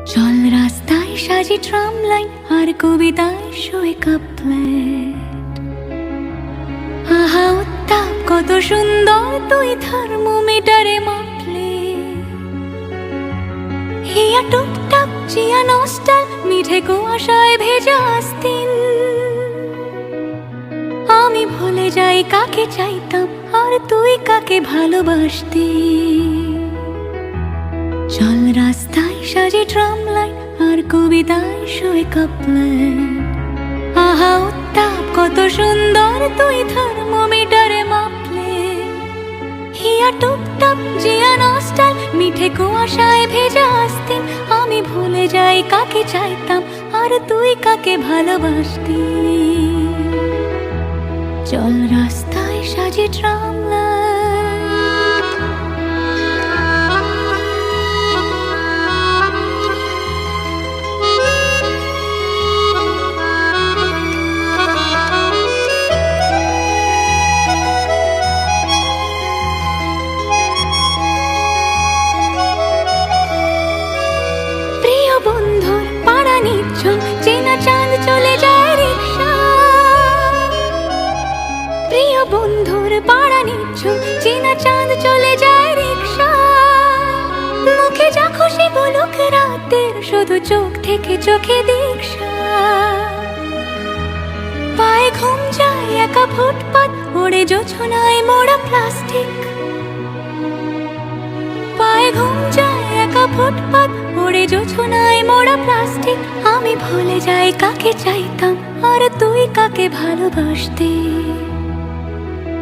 চল রাস্তায় সাজি ট্রাম লাইন আর কবিতায় শোয়ে কাপলেট। আহা উত্তাপ কত সুন্দর তুই থার্মোমিটারে মাপলে। হিয়া টুকটাক চিয়া নস্টাল মিঠে কুয়াশায় ভেজা আস্তিন। আমি ভুলে যাই কাকে চাইতাম আর তুই কাকে ভালোবাসতি। চল রাস্তায় সাজে ট্রাম লাইন আর কবিতায় শোয়ে কাপলেট। আহা উত্তাপ কত সুন্দর তুই থার্মোমিটারে মাপলে। হিয়া টুকটাক জিয়া নস্টাল মিঠে কুয়াশায় ভেজা আস্তিন। আমি ভুলে যাই কাকে চাইতাম আর তুই কাকে ভালোবাসতি। চল রাস্তায় সাজে ট্রাম লাইন। প্রিয় বন্ধুর পাড়া নিচ্ছল চেনা চাঁদ চলে যায় রিক্সা। প্রিয় বন্ধুর পাড়া নিচ্ছল চেনা চাঁদ চলে যায় রিক্সা। মুখে যা খুশি বলুক রাতের শুধু চোখ থেকে চোখে দীক্ষা। পায়ে ঘুম যায় একা ফুটপাত ওড়ে জোছনায় মোড়া প্লাস্টিক। পায়ে ঘুম যায় একা ফুটপাত ওড়ে জোছনায় মোড়া প্লাস্টিক। আমি ভুলে যাই কাকে চাইতাম আর তুই কাকে ভালোবাসতি।